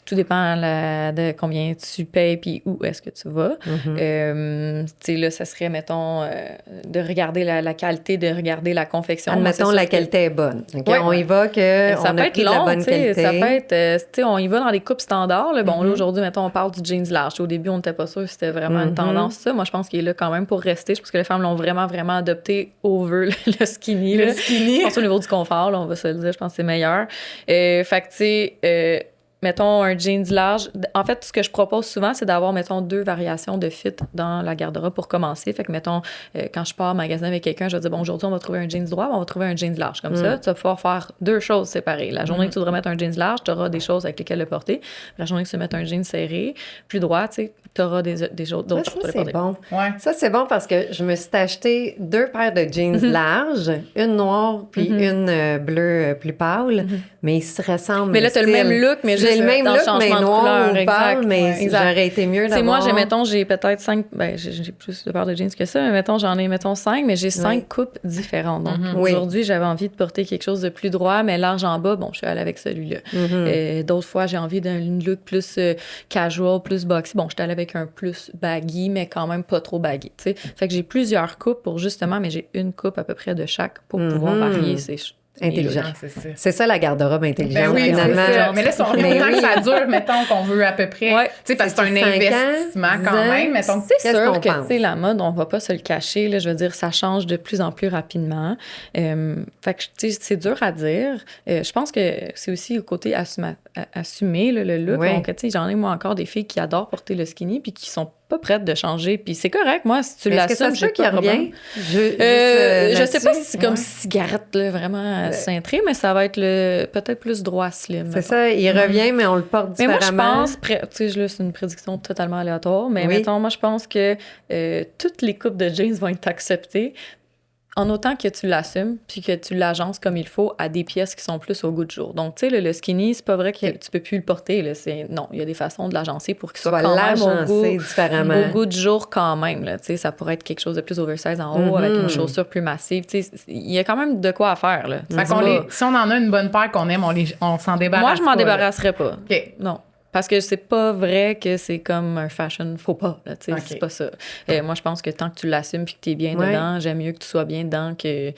Tout dépend de combien tu payes puis où est-ce que tu vas. Tu sais, là, ça serait, mettons, de regarder la qualité, de regarder la confection. Admettons, la qualité est bonne. Okay? Ouais. On y va que on a pris de la bonne qualité. Ça peut être, tu sais, on y va dans les coupes standards. Là. Bon, là, aujourd'hui, mettons, on parle du jeans large. Au début, on n'était pas sûr si c'était vraiment une tendance. Ça, moi, je pense qu'il est là quand même pour rester. Je pense que les femmes l'ont vraiment, vraiment adopté over le skinny. Le là. skinny. Je pense au niveau du confort, là, on va se le dire, je pense que c'est meilleur. Fait que, tu sais... mettons, un jeans large. En fait, ce que je propose souvent, c'est d'avoir, mettons, 2 variations de fit dans la garde-robe pour commencer. Fait que, mettons, quand je pars magasiner avec quelqu'un, je vais dire, bon, aujourd'hui, on va trouver un jeans droit, on va trouver un jeans large. Comme ça, tu vas pouvoir faire 2 choses séparées. La journée que tu voudrais mettre un jeans large, tu auras des choses avec lesquelles le porter. La journée que tu veux mettre un jeans serré, plus droit, tu sais, tu auras d'autres choses pour le porter. Bon. Ouais. Ça, c'est bon parce que je me suis acheté 2 paires de jeans larges, une noire puis une bleue plus pâle, mais ils se ressemblent. Mais là, tu as le même look, mais j'ai le même dans look, changement mais de noir couleur, ou pâle, exact. mais Ouais, exact. j'aurais été mieux d'avoir... Tu sais, moi, j'ai peut-être 5... Ben, j'ai plus de paires de jeans que ça, mais mettons, j'en ai, 5, mais j'ai 5 coupes différentes. Donc, aujourd'hui, j'avais envie de porter quelque chose de plus droit, mais large en bas, bon, je suis allée avec celui-là. D'autres fois, j'ai envie d'un look plus casual, plus boxy. Bon, je suis allée avec un plus baggy, mais quand même pas trop baggy, tu sais. Fait que j'ai plusieurs coupes pour justement, mais j'ai une coupe à peu près de chaque pour pouvoir varier ces intelligent. C'est ça. C'est ça, la garde-robe intelligente, Ben oui, finalement. c'est ça. Mais là, si on revient autant que ça dure, mettons qu'on veut à peu près... Ouais. Tu sais, parce que c'est un 5 ans, investissement 10 quand ans. même. Mettons, C'est Qu'est-ce sûr qu'on que, pense? tu sais, la mode, on va pas se le cacher, là, je veux dire, ça change de plus en plus rapidement. Fait que, tu sais, c'est dur à dire. Je pense que c'est aussi au côté assumer le look. Ouais. Donc, tu sais, j'en ai, moi, encore des filles qui adorent porter le skinny puis qui sont pas prêtes de changer. Puis c'est correct, moi, si tu Est-ce que ça l'assumes, se peut j'ai qu'il pas de problème. revient? Je Je sais pas si c'est comme cigarette, là, vraiment cintrée, mais ça va être peut-être plus droit slim. C'est ça, il revient, mais on le porte Mais moi, différemment. je pense, tu sais, là, c'est une prédiction totalement aléatoire, mais Oui. mettons, moi, je pense que toutes les coupes de jeans vont être acceptées en autant que tu l'assumes puis que tu l'agences comme il faut à des pièces qui sont plus au goût du jour. Donc, tu sais, le skinny, c'est pas vrai que tu peux plus le porter. Là, non, il y a des façons de l'agencer pour qu'il Tu soit vas quand même l'agencer différemment. au goût du jour quand même. Là, tu sais, ça pourrait être quelque chose de plus oversize en haut avec une chaussure plus massive. Tu sais, il y a quand même de quoi à faire. Là. Fait qu'on si on en a une bonne paire qu'on aime, on s'en débarrasse. Moi, je m'en pas, là. débarrasserais pas. OK. Non. Parce que c'est pas vrai que c'est comme un fashion faux pas. Là, tu sais, OK. c'est pas ça. Moi, je pense que tant que tu l'assumes puis que tu es bien Ouais. dedans, j'aime mieux que tu sois bien dedans que, tu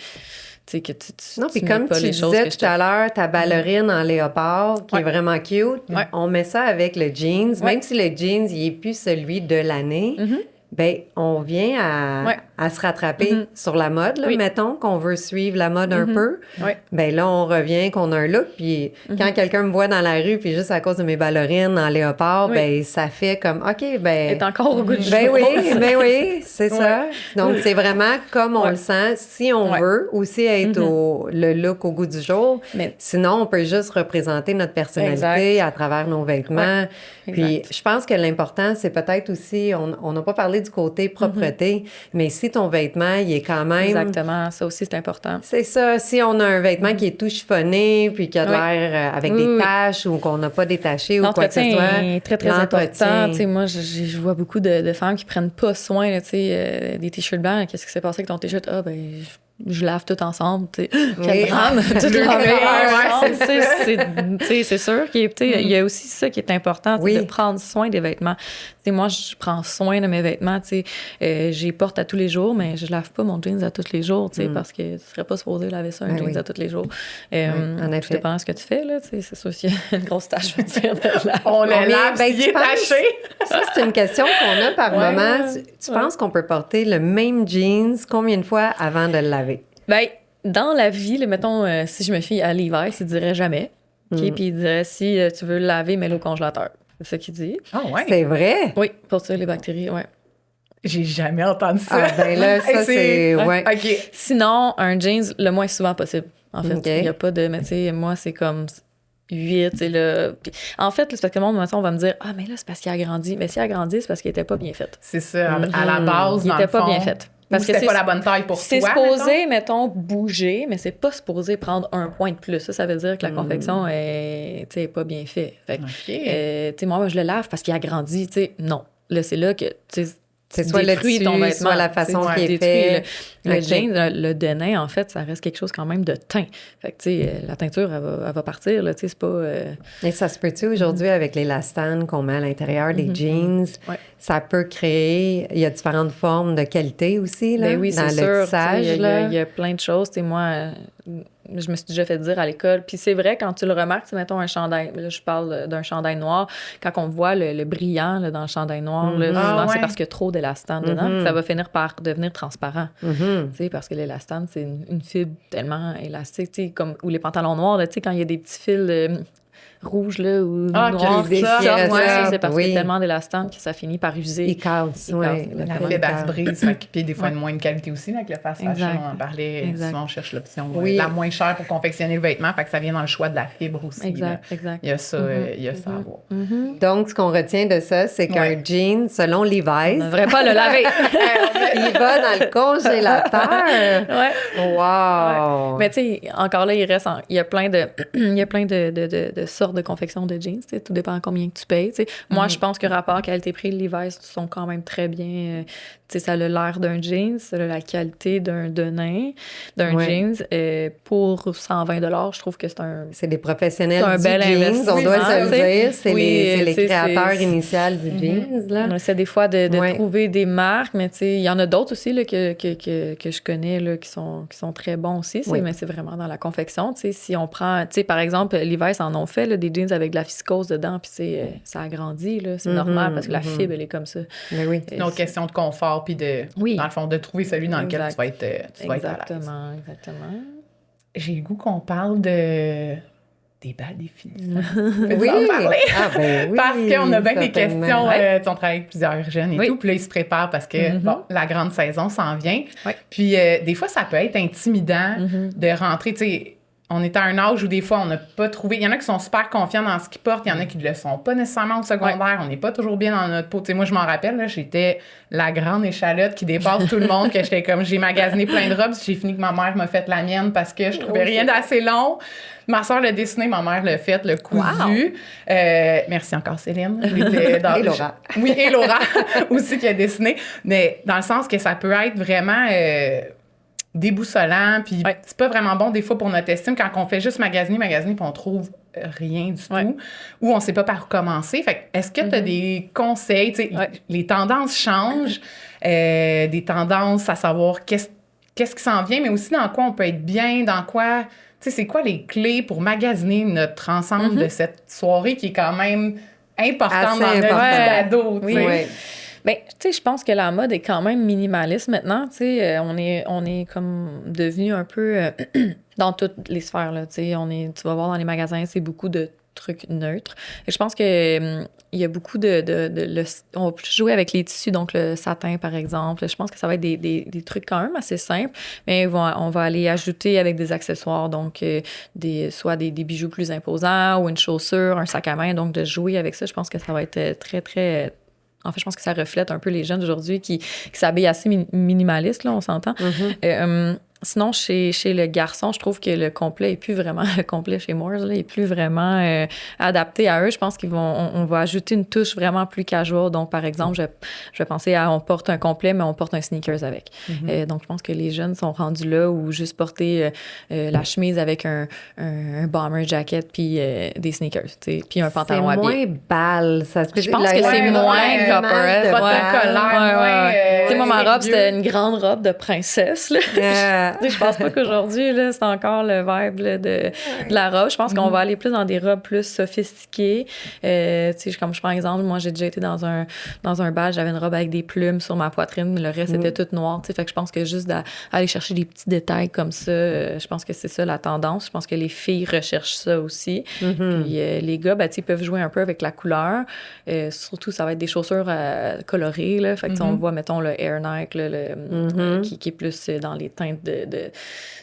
sais, que tu Non, puis mets comme pas tu les choses disais que je tout à te... l'heure, ta ballerine en léopard, qui est Ouais. vraiment cute, Ouais. on met ça avec le jeans, Ouais. même si le jeans, il est plus celui de l'année, ben on vient à se rattraper sur la mode. Là. Mettons qu'on veut suivre la mode un peu. Ben là, on revient qu'on a un look. Puis quand quelqu'un me voit dans la rue, puis juste à cause de mes ballerines en léopard, ben ça fait comme, OK, ben... est encore au goût du ben jour. Oui, c'est ça. Donc, c'est vraiment comme on le sent, si on veut, aussi être le look au goût du jour. Mais, sinon, on peut juste représenter notre personnalité à travers nos vêtements. Puis, je pense que l'important, c'est peut-être aussi, on n'a pas parlé du côté propreté, mais si ton vêtement, il est quand même... Exactement, ça aussi, c'est important. C'est ça. Si on a un vêtement qui est tout chiffonné, puis qui a l'air avec des taches ou qu'on n'a pas détaché ou quoi que ce soit... L'entretien est très, très important. Tu sais, moi, je vois beaucoup de femmes qui prennent pas soin, là, tu sais, des t-shirts blancs. Qu'est-ce qui s'est passé avec ton t-shirt? Ah, ben... je lave tout ensemble, tu sais. Quel drame, tout laver ensemble. C'est sûr qu'il y a aussi ça qui est important, de prendre soin des vêtements. Tu sais, moi, je prends soin de mes vêtements, tu sais. J'y porte à tous les jours, mais je lave pas mon jeans à tous les jours, tu sais, parce que tu serais pas supposé laver ça, un jeans à tous les jours. En effet. Ça dépend de ce que tu fais, là, tu sais. C'est sûr s'il y a une grosse tache, je veux dire, on le lave, il est taché. Ça, c'est une question qu'on a par moment. Tu penses qu'on peut porter le même jeans combien de fois avant de le laver? Ben, dans la vie, là, mettons, si je me fie à Levi's, il dirait jamais. Puis il dirait si tu veux le laver, mets-le au congélateur. C'est ça qu'il dit. Ah ouais? C'est vrai? Oui, pour tuer les bactéries, ouais. J'ai jamais entendu ça. Ah ben là, ça c'est... Ouais. OK. Sinon, un jeans le moins souvent possible. En fait, il n'y a pas de... Mais tu sais, moi, c'est comme 8, tu sais, là. Puis, en fait, c'est parce que le monde, on va me dire « Ah, mais là, c'est parce qu'il a grandi. » Mais s'il a grandi, c'est parce qu'il n'était pas bien fait. C'est ça. À la base, il n'était pas bien fait. Parce que c'est pas la bonne taille pour toi. C'est supposé, mettons, bouger, mais c'est pas supposé prendre un point de plus. Ça veut dire que la confection est pas bien faite. Fait que, moi, je le lave parce qu'il a grandi. Non. Là, c'est là que c'est soit le tissu, ton vêtement, soit la façon qui est fait. Le jean, le denim, en fait, ça reste quelque chose quand même de teint. Fait que, tu sais, la teinture, elle va partir, là, tu sais, c'est pas... Et ça se peut-tu aujourd'hui avec l'élastane qu'on met à l'intérieur des jeans? Ça peut créer... Il y a différentes formes de qualité aussi, là, ben oui, dans c'est le tissage, il y a plein de choses. Tu sais, moi... je me suis déjà fait dire à l'école. Puis c'est vrai, quand tu le remarques, mettons un chandail, là, je parle d'un chandail noir, quand on voit le brillant là, dans le chandail noir, là, souvent, c'est parce qu'il y a trop d'élastane dedans, ça va finir par devenir transparent. Tu sais, parce que l'élastane, c'est une fibre tellement élastique, tu sais, comme, ou les pantalons noirs, là, tu sais, quand il y a des petits fils... rouge là, ou noir, ça, c'est parce qu'il y a tellement d'élastane que ça finit par user. Il casse, la fibre, elle se brise. Puis des fois, de moins de qualité aussi. Là, avec le fast fashion, on en parlait. Souvent, on cherche l'option la moins chère pour confectionner le vêtement. Fait que ça vient dans le choix de la fibre aussi. Exact. Il y a ça, ça à voir. Donc, ce qu'on retient de ça, c'est qu'un jean, selon Levi's... On ne devrait pas le laver. Il va dans le congélateur. Wow! Mais tu sais, encore là, il y a plein de sortes de confection de jeans, tout dépend combien que tu payes. T'sais. Moi, je pense que rapport qualité-prix, Levi's sont quand même très bien. Ça a l'air d'un jeans, ça a la qualité d'un denim, d'un jeans. Pour 120 $, je trouve que c'est un... C'est des professionnels du bel jeans, on doit se le dire. C'est les créateurs initiaux du jeans. Là. On essaie des fois de trouver des marques, mais il y en a d'autres aussi là, que je connais là, qui sont très bons aussi, mais c'est vraiment dans la confection. Si on prend, par exemple, Levi's en ont fait là, des jeans avec de la viscose dedans, puis ça agrandit, là, c'est normal parce que la fibre, elle est comme ça. Mais oui. C'est une autre question de confort, puis dans le fond, de trouver celui dans lequel tu vas être à l'aise. Exactement. J'ai le goût qu'on parle des bals définis. Oui. En parler? Ah, ben oui. Parce qu'on a bien des questions. On travaille avec plusieurs jeunes et tout. Puis là, ils se préparent parce que la grande saison s'en vient. Puis des fois, ça peut être intimidant de rentrer, tu sais. On est à un âge où des fois, on n'a pas trouvé... Il y en a qui sont super confiants dans ce qu'ils portent. Il y en a qui ne le sont pas nécessairement au secondaire. On n'est pas toujours bien dans notre peau. Tu sais, moi, je m'en rappelle, là, j'étais la grande échalote qui dépasse tout le monde, que j'étais comme... J'ai magasiné plein de robes. J'ai fini que ma mère m'a fait la mienne parce que je trouvais rien d'assez long. Ma soeur l'a dessiné, ma mère l'a fait, le cousu. Merci encore, Céline. Et Laura. Oui, et Laura aussi qui a dessiné. Mais dans le sens que ça peut être vraiment... déboussolant, puis c'est pas vraiment bon des fois pour notre estime quand on fait juste magasiner, puis on trouve rien du tout, ou on sait pas par où commencer. Fait que, est-ce que tu as des conseils, tu sais, les tendances changent, des tendances à savoir qu'est-ce qui s'en vient, mais aussi dans quoi on peut être bien, dans quoi, tu sais, c'est quoi les clés pour magasiner notre ensemble de cette soirée qui est quand même importante dans notre ado, tu sais. Bien, tu sais, je pense que la mode est quand même minimaliste maintenant. Tu sais, on est comme devenu un peu dans toutes les sphères, là. Tu sais, tu vas voir dans les magasins, c'est beaucoup de trucs neutres. Et je pense que il y a beaucoup on va plus jouer avec les tissus, donc le satin, par exemple. Je pense que ça va être des trucs quand même assez simples, mais on va aller ajouter avec des accessoires, donc soit des bijoux plus imposants ou une chaussure, un sac à main. Donc, de jouer avec ça, je pense que ça va être très, très... En fait, je pense que ça reflète un peu les jeunes d'aujourd'hui qui s'habillent assez minimaliste, là, on s'entend. Sinon, chez le garçon, je trouve que le complet est plus vraiment le complet chez Moores, là, est plus vraiment adapté à eux. Je pense on va ajouter une touche vraiment plus casual. Donc, par exemple, je vais penser à on porte un complet, mais on porte un sneakers avec. Donc, je pense que les jeunes sont rendus là où juste porter la chemise avec un bomber jacket puis des sneakers, tu sais, puis un pantalon habillé. C'est moins balle. Je pense que c'est moins corporate. Tu sais, moi, ma robe, c'était une grande robe de princesse, là. Je pense pas qu'aujourd'hui, là, c'est encore le vibe là, de la robe. Je pense qu'on va aller plus dans des robes plus sophistiquées. Tu sais, comme je prends exemple, moi, j'ai déjà été dans un bal, j'avais une robe avec des plumes sur ma poitrine, mais le reste était tout noir. Tu sais, fait que je pense que juste d'aller chercher des petits détails comme ça, je pense que c'est ça la tendance. Je pense que les filles recherchent ça aussi. Puis les gars, ben, tu sais, peuvent jouer un peu avec la couleur. Surtout, ça va être des chaussures colorées, là. Fait que on voit, mettons, le Air Nike, là, qui est plus dans les teintes de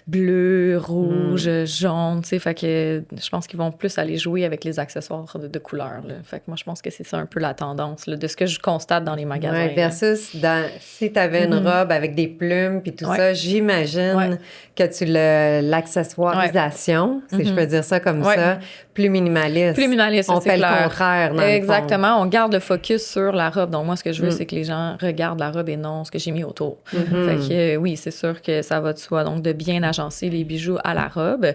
bleu, rouge, jaune, tu sais, fait que je pense qu'ils vont plus aller jouer avec les accessoires de couleur, là. Fait que moi, je pense que c'est ça un peu la tendance, là, de ce que je constate dans les magasins. Ouais, versus si tu avais une robe avec des plumes puis tout ça, j'imagine que l'accessoirisation, si je peux dire ça comme ça, plus minimaliste. Plus minimaliste, on c'est fait clair. le contraire, dans exactement, on garde le focus sur la robe. Donc moi, ce que je veux, c'est que les gens regardent la robe et non ce que j'ai mis autour. Fait que oui, c'est sûr que ça va de soi. Donc de bien agencer les bijoux à la robe.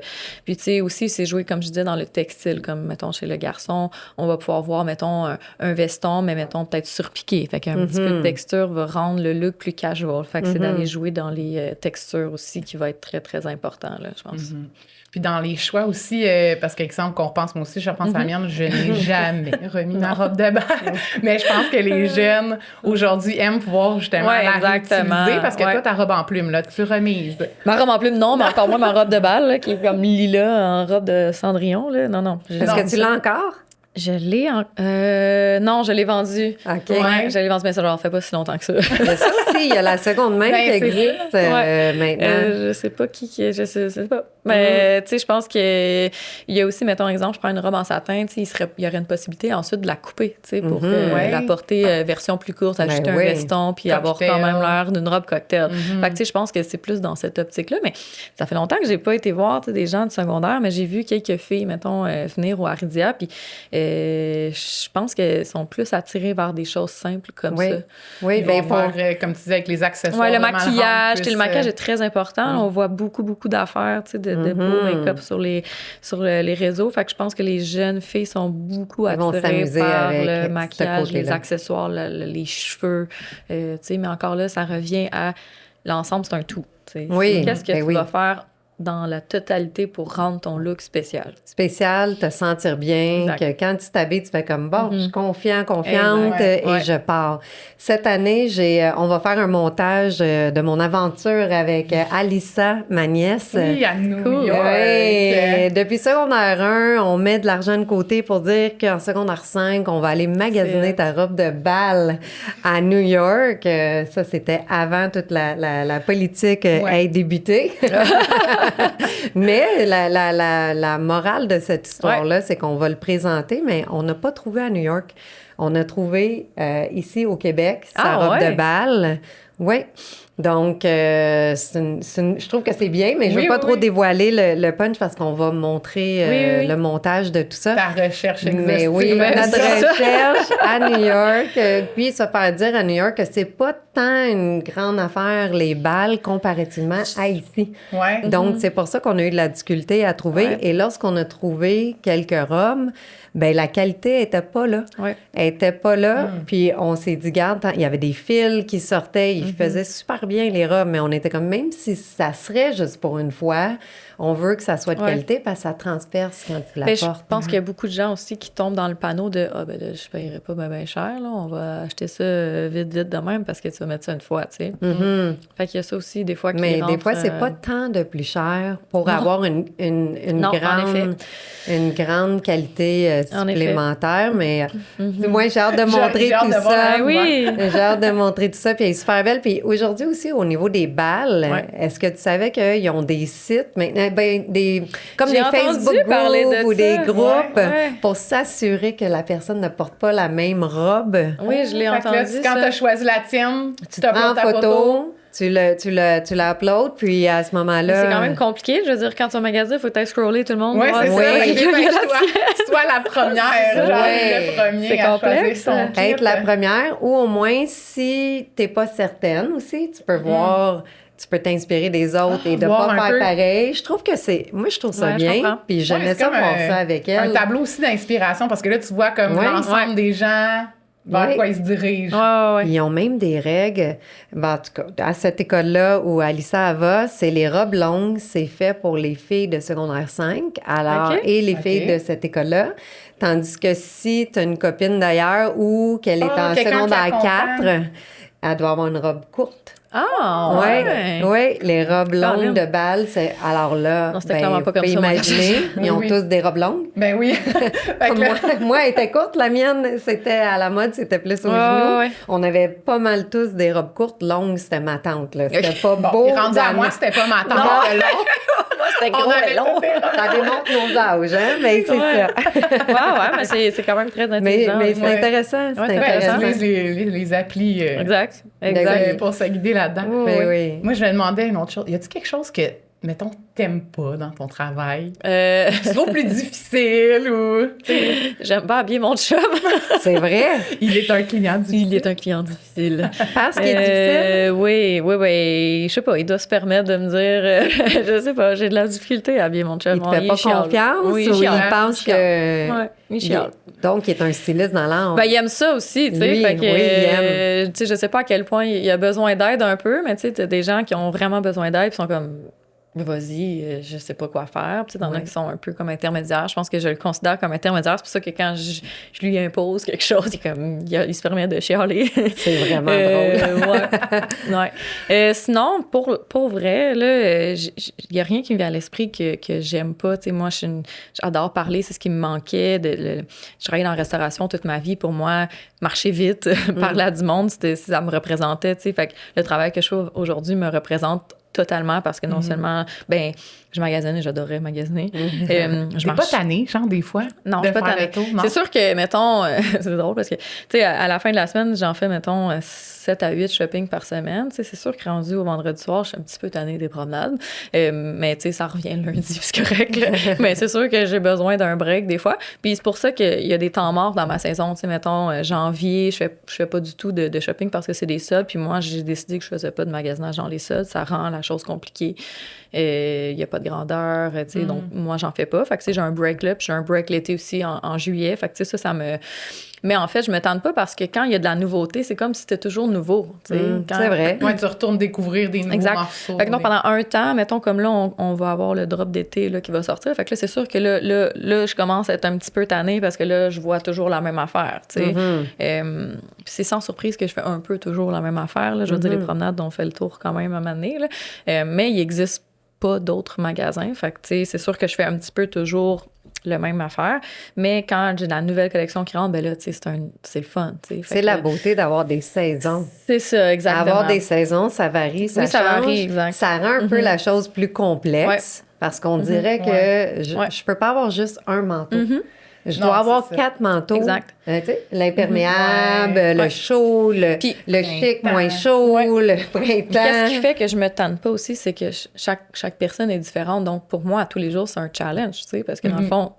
Puis tu sais, aussi, c'est jouer, comme je disais, dans le textile, comme mettons chez le garçon, on va pouvoir voir, mettons, un veston, mais mettons peut-être surpiqué. Fait qu'un petit peu de texture va rendre le look plus casual. Fait que c'est d'aller jouer dans les textures aussi qui va être très, très important, là, je pense. Puis dans les choix aussi, parce qu'exemple qu'on repense, moi aussi, je repense à la mienne, je n'ai jamais remis ma robe de bal. Mais je pense que les jeunes, aujourd'hui, aiment pouvoir justement la réutiliser, parce que toi, ta robe en plume, là, tu remises. Ma robe en plume, non, mais encore moins ma robe de bal, là, qui est comme lilas en robe de Cendrillon, là. Non. Est-ce que tu l'as encore? Je l'ai non, je l'ai vendu. OK. Ouais, je l'ai vendu, mais ça leur fait pas si longtemps que ça. Mais ça aussi, il y a la seconde main qui existe maintenant. Je sais pas je sais pas. Mais tu sais, je pense que il y a aussi, mettons exemple, je prends une robe en satin, tu sais, il y aurait une possibilité ensuite de la couper, tu sais, pour la porter version plus courte, ajouter un veston, puis avoir quand même l'air d'une robe cocktail. Fait que tu sais, je pense que c'est plus dans cette optique-là. Mais ça fait longtemps que j'ai pas été voir des gens du secondaire, mais j'ai vu quelques filles, mettons, venir au Aridia, puis je pense qu'elles sont plus attirées vers des choses simples comme ça. Oui, bien voir, comme tu disais, avec les accessoires. Oui, le maquillage. Le maquillage est très important. On voit beaucoup d'affaires, tu sais, de beau make-up sur les réseaux. Fait que je pense que les jeunes filles sont beaucoup attirées par le maquillage, les accessoires, les cheveux. Tu sais, mais encore là, ça revient à l'ensemble, c'est un tout. Oui. Qu'est-ce que tu vas faire dans la totalité pour rendre ton look spécial. Spécial, te sentir bien, exact. Que quand tu t'habilles, tu fais comme, bon, je suis confiante et je pars. Cette année, on va faire un montage de mon aventure avec Alissa, ma nièce. Oui, à New York. Oui. Depuis secondaire 1, on met de l'argent de côté pour dire qu'en secondaire 5, on va aller magasiner ta robe de bal à New York. Ça, c'était avant toute la politique ait débuté. Mais la morale de cette histoire-là, c'est qu'on va le présenter, mais on n'a pas trouvé à New York. On a trouvé ici au Québec sa robe de bal. Oui. Donc, je trouve que c'est bien, mais je ne veux pas trop dévoiler le punch parce qu'on va montrer le montage de tout ça. Ta recherche exhaustive. Mais oui, notre recherche à New York. Puis, se faire dire à New York que c'est pas tant une grande affaire, les balles, comparativement à ici. Ouais. Donc, c'est pour ça qu'on a eu de la difficulté à trouver. Ouais. Et lorsqu'on a trouvé quelques robes, bien, la qualité n'était pas là. Ouais. Elle elle était pas là. Puis on s'est dit, regarde, il y avait des fils qui sortaient, ils faisaient super bien les robes, mais on était comme, même si ça serait juste pour une fois, on veut que ça soit de qualité parce que ça transperce quand tu la Ben, je portes. pense qu'il y a beaucoup de gens aussi qui tombent dans le panneau de ah ben là, je paierai pas ben cher, là, on va acheter ça vite de même parce que tu vas mettre ça une fois, tu sais. Fait qu'il y a ça aussi des fois qui Mais des rentre, fois, c'est pas tant de plus cher pour avoir une Non, en effet. grande qualité En effet. supplémentaire. Mais du moins, j'ai hâte de montrer J'ai hâte tout de voir. ça. Ah oui! J'ai hâte de montrer tout ça. Puis elle est super belle. Puis aujourd'hui aussi, au niveau des balles, Ouais. est-ce que tu savais qu'ils ont des sites maintenant, comme J'ai des entendu Facebook parler de groups ou ça. des groupes Ouais. pour s'assurer que la personne ne porte pas la même robe? Oui, je l'ai Fait que là, entendu. quand ça. tu as choisi la tienne, tu Prends uploads ta photo. tu la uploads, puis à ce Mais moment-là... c'est quand même compliqué. Je veux dire, quand tu es au magasin, il faut que tu ailles scroller tout le monde. Oui, voir c'est si- ça. Oui. Fait que il y a la soit la première, genre Ouais. le premier C'est à complexe. choisir son kit. Être la première, ou au moins, si t'es pas certaine aussi, tu peux voir, tu peux t'inspirer des autres et de voir pas un faire peu. pareil. Je trouve que moi, je trouve ça Ouais, je bien. comprends. Puis j'aimais Ouais, c'est ça comme voir ça avec un elle. tableau aussi d'inspiration parce que là, tu vois comme Ouais. l'ensemble des gens vers Ouais. quoi ils se dirigent. Ouais. Ils ont même des règles. Ben, en tout cas, à cette école-là où Alissa va, c'est les robes longues, c'est fait pour les filles de secondaire 5, alors, OK. et les OK. filles de cette école-là. Tandis que si tu as une copine d'ailleurs ou qu'elle est en quelqu'un qui secondaire accompagne. 4, elle doit avoir une robe courte. Ah, ouais. Oui, les robes Colin. longues de bal, c'est... Alors là, Non, c'était clairement pas comme vous ça, pouvez moi. imaginer, ils ont Oui. tous des robes longues. Ben oui. Fait que là, Moi, elle était courte. La mienne, c'était à la mode, c'était plus au genou. ouais. On avait pas mal tous des robes courtes. Longues, c'était ma tante. Là. C'était pas bon, beau. puis rendu à dans- moi, c'était pas ma tante. Non. Moi, c'était On gros avait et long. toutes des robes. Ça démontre nos âges, hein? Mais c'est Ouais. ça. Ouais, mais c'est quand même très Mais, intelligent. c'est Ouais. intéressant. C'est Ouais, c'est Ben, intéressant. utilise les applis Exact. pour se guider là-dedans. Ben oui. Moi, je me demandais une autre chose. Y a-t-il quelque chose que, mettons, t'aimes pas dans ton travail? Euh, C'est trop plus difficile ou... J'aime pas habiller mon chum. C'est vrai. Il est un client difficile. Il est un client difficile. Parce qu'il est difficile. Oui. Je sais pas, il doit se permettre de me dire, je sais pas, j'ai de la difficulté à habiller mon chum. Il te fait pas chiale. confiance Oui, ou il chiale. pense que... Ouais, il il- chiale. Donc, il est un styliste dans l'âme. Ben, il aime ça aussi, tu sais. Lui, Fait que, oui, il aime. tu sais, je sais pas à quel point il a besoin d'aide un peu, mais tu sais, t'as des gens qui ont vraiment besoin d'aide puis sont comme, vas-y, je sais pas quoi faire. Puis t'en as Ouais. qui sont un peu comme intermédiaires. Je pense que je le considère comme intermédiaire. C'est pour ça que quand je lui impose quelque chose, il se permet de chialer. C'est vraiment drôle. Ouais. Sinon, pour vrai, là, il y a rien qui me vient à l'esprit que j'aime pas. Tu sais, moi, j'adore parler, c'est ce qui me manquait. Je travaillais dans la restauration toute ma vie. Pour moi, marcher vite, parler à du monde, ça me représentait. Tu sais, fait que le travail que je fais aujourd'hui me représente totalement parce que non seulement, je magasinais, j'adorais magasiner. Je T'es pas tannée, genre, des fois? Non, de je suis pas faire tannée. le tour, non? C'est sûr que, mettons, c'est drôle parce que, tu sais, à la fin de la semaine, j'en fais, mettons, 7 à 8 shopping par semaine. Tu sais, c'est sûr que rendu au vendredi soir, je suis un petit peu tannée des promenades. Mais, tu sais, ça revient le lundi, puis c'est correct. Là. Mais c'est sûr que j'ai besoin d'un break des fois. Puis c'est pour ça qu'il y a des temps morts dans ma saison. Tu sais, mettons, janvier, je fais pas du tout de shopping parce que c'est des soldes. Puis moi, j'ai décidé que je faisais pas de magasinage dans les soldes. Ça rend la chose compliquée. Il y a pas de grandeur, tu sais, donc moi, j'en fais pas. Fait que, tu sais, j'ai un break là, puis j'ai un break l'été aussi en juillet. Fait que, tu sais, ça me... Mais en fait, je me tente pas parce que quand il y a de la nouveauté, c'est comme si c'était toujours nouveau, tu sais. C'est vrai. Ouais, tu retournes découvrir des nouveaux morceaux. Fait que donc, pendant un temps, mettons, comme là, on va avoir le drop d'été là, qui va sortir. Fait que là, c'est sûr que là, je commence à être un petit peu tannée parce que là, je vois toujours la même affaire, tu sais. Puis c'est sans surprise que je fais un peu toujours la même affaire, là. Je veux dire, les promenades, on fait le tour quand même à un moment donné, là. Mais il existe pas d'autres magasins. Fait que, tu sais, c'est sûr que je fais un petit peu toujours le même affaire. Mais quand j'ai la nouvelle collection qui rentre, ben là, tu sais, c'est le fun, tu sais. C'est la beauté d'avoir des saisons. C'est ça, exactement. Avoir des saisons, ça varie, ça Oui, ça change. varie, exact. Ça rend un peu la chose plus complexe parce qu'on dirait que je peux pas avoir juste un manteau. Je dois Non, avoir c'est ça. 4 manteaux. Exact. Tu sais, l'imperméable, le Ouais. chaud, le chic printemps. moins chaud, le Puis printemps. qu'est-ce qui fait que je me tente pas aussi, c'est que chaque personne est différente. Donc, pour moi, à tous les jours, c'est un challenge, tu sais, parce que dans le fond,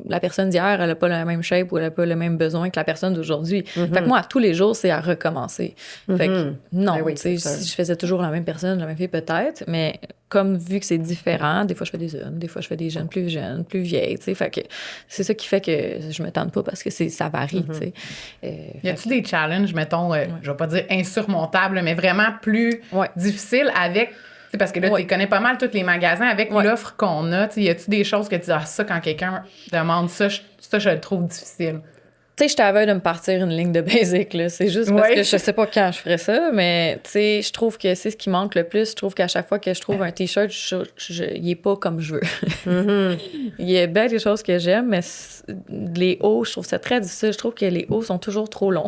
la personne d'hier, elle a pas la même shape ou elle a pas le même besoin que la personne d'aujourd'hui. Fait que moi, à tous les jours, c'est à recommencer. Fait que non, Ben oui, tu sais, si je faisais toujours la même personne, la même fille peut-être, mais comme vu que c'est différent, des fois je fais des hommes, des fois je fais des jeunes, plus vieilles, tu sais. Fait que c'est ça qui fait que je me tente pas parce que ça varie, tu sais. Y a-tu des challenges, mettons, je vais pas dire insurmontables, mais vraiment plus difficiles avec... T'sais, parce que là, tu connais pas mal tous les magasins avec l'offre qu'on a. Y a-tu des choses que tu dis, ah, ça, quand quelqu'un demande ça, je le trouve difficile? Tu sais, je t'avais de me partir une ligne de basic, là. C'est juste parce que je sais pas quand je ferais ça, mais tu sais, je trouve que c'est ce qui manque le plus. Je trouve qu'à chaque fois que je trouve un T-shirt, il est pas comme je veux. Il y a bien des choses que j'aime, mais les hauts, je trouve ça très difficile. Je trouve que les hauts sont toujours trop longs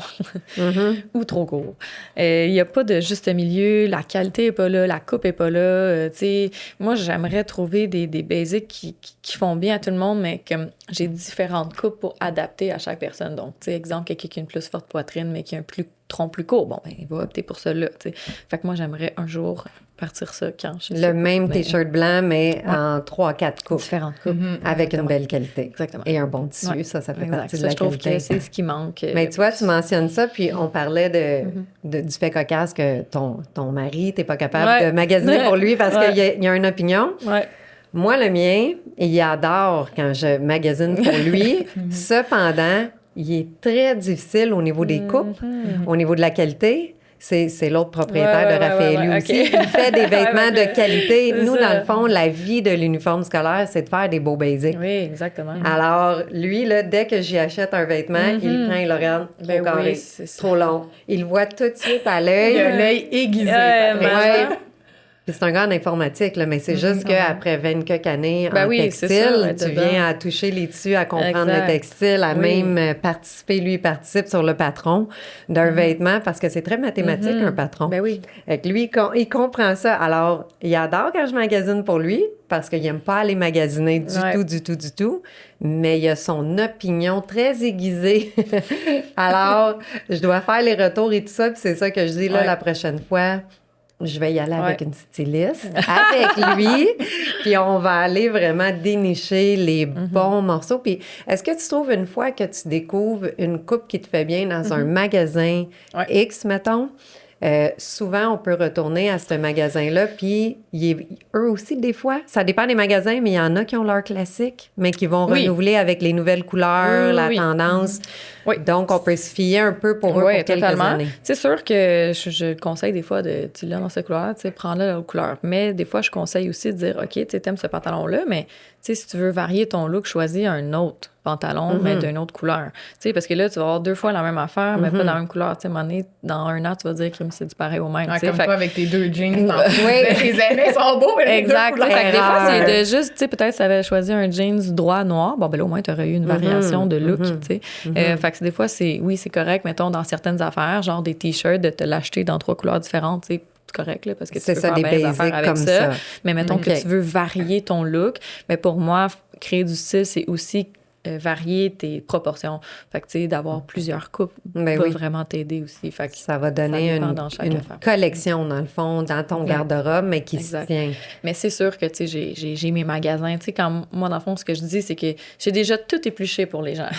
ou trop courts. Il y a pas de juste milieu, la qualité est pas là, la coupe est pas là. Tu sais, moi, j'aimerais trouver des basics qui font bien à tout le monde, mais que j'ai différentes coupes pour adapter à chaque personne. Donc, tu sais, exemple, quelqu'un qui a une plus forte poitrine, mais qui a un tronc plus court, bon, ben, il va opter pour ça là, tu sais. Fait que moi, j'aimerais un jour partir ça quand je suis le même T-shirt blanc, mais en 3-4 coupes. Différentes coupes. Avec une belle qualité. Exactement. Et un bon tissu, ça fait partie de ça, la je trouve qualité. que c'est ce qui manque. Mais tu vois, tu mentionnes ça, puis on parlait du fait cocasse que ton mari, t'es pas capable de magasiner pour lui parce qu'il y a une opinion. Moi, le mien, il adore quand je magasine pour lui. Cependant, il est très difficile au niveau des coupes, au niveau de la qualité. C'est l'autre propriétaire de Raffaello aussi. Okay. Il fait des vêtements de qualité. Nous, dans le fond, la vie de l'uniforme scolaire, c'est de faire des beaux basics. Oui, exactement. Alors, lui, là, dès que j'y achète un vêtement, il le prend, il le regarde, trop carré, trop long. Il le voit tout de suite à l'œil. Il a l'œil aiguisé. Puis c'est un gars en informatique, là, mais c'est juste qu'après 20 quelques années en textile, tu viens à toucher les tissus, à comprendre le textile, à même participer, lui, il participe sur le patron d'un vêtement, parce que c'est très mathématique, un patron. Ben oui. Fait que lui, il comprend ça. Alors, il adore quand je magasine pour lui, parce qu'il n'aime pas aller magasiner du tout, mais il a son opinion très aiguisée. Alors, je dois faire les retours et tout ça, puis c'est ça que je dis, là, la prochaine fois... Je vais y aller avec une styliste, avec lui, puis on va aller vraiment dénicher les bons morceaux. Puis est-ce que tu trouves une fois que tu découvres une coupe qui te fait bien dans un magasin X, mettons, souvent on peut retourner à ce magasin-là, puis eux aussi, des fois, ça dépend des magasins, mais il y en a qui ont leur classique, mais qui vont renouveler avec les nouvelles couleurs, la tendance. Donc, on peut se fier un peu pour eux pour quelques années. C'est sûr que je conseille des fois tu l'as dans cette couleur, tu sais, prends-le dans la couleur. Mais des fois, je conseille aussi de dire, OK, tu sais, t'aimes ce pantalon-là, mais tu sais, si tu veux varier ton look, choisis un autre pantalon, mais d'une autre couleur. Tu sais, parce que là, tu vas avoir 2 fois la même affaire, mais pas la même couleur. Tu sais, à un moment donné, dans un an, tu vas dire que c'est du pareil au même. Comme toi avec tes 2 jeans. Les aînés sont beaux, mais exact. Fait que des fois, c'est de juste, tu sais, peut-être ça avait choisi un jeans droit noir. Bon, ben là, au moins, tu aurais eu une variation de look, tu sais. Fait que des fois, c'est correct, mettons, dans certaines affaires, genre des T-shirts, de te l'acheter dans 3 couleurs différentes, tu sais. Correct, là, parce que tu peux faire bien des affaires avec ça. Mais mettons que tu veux varier ton look, mais pour moi, créer du style, c'est aussi varier tes proportions. Fait que, tu sais, d'avoir plusieurs coupes va vraiment t'aider aussi. Fait que ça va donner une collection, dans le fond, dans ton garde-robe, mais qui se tient. Mais c'est sûr que, tu sais, j'ai mes magasins. Tu sais, quand moi, dans le fond, ce que je dis, c'est que j'ai déjà tout épluché pour les gens.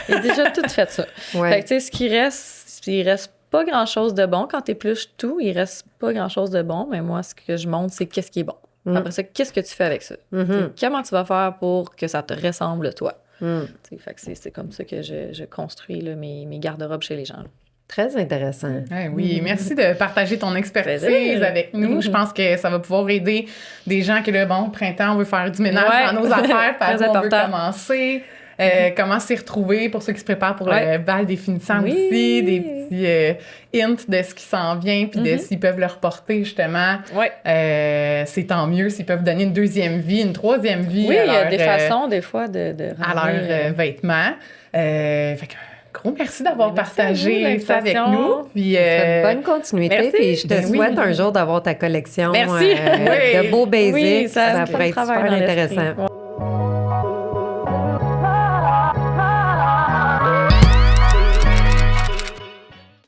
J'ai déjà tout fait ça. Fait que, tu sais, ce qui reste, il reste pas grand-chose de bon. Quand tu épluches tout, il reste pas grand-chose de bon, mais moi, ce que je montre, c'est qu'est-ce qui est bon. Après ça, qu'est-ce que tu fais avec ça? Comment tu vas faire pour que ça te ressemble, toi? Fait que c'est comme ça que je construis là, mes garde-robes chez les gens. Très intéressant. Oui, merci de partager ton expertise avec nous. Je pense que ça va pouvoir aider des gens qui, printemps, on veut faire du ménage dans nos affaires, par où on veut commencer. Comment s'y retrouver pour ceux qui se préparent pour le bal des finissants aussi, des petits hints de ce qui s'en vient, puis de s'ils peuvent le reporter, justement. C'est tant mieux s'ils peuvent donner une 2e vie, une 3e vie. Oui, il y a des façons, des fois, de à leurs vêtements. Fait que, gros merci d'avoir partagé ça avec nous. Puis, bonne continuité. Puis je te souhaite un jour d'avoir ta collection de beaux basics. Ça pourrait être super intéressant.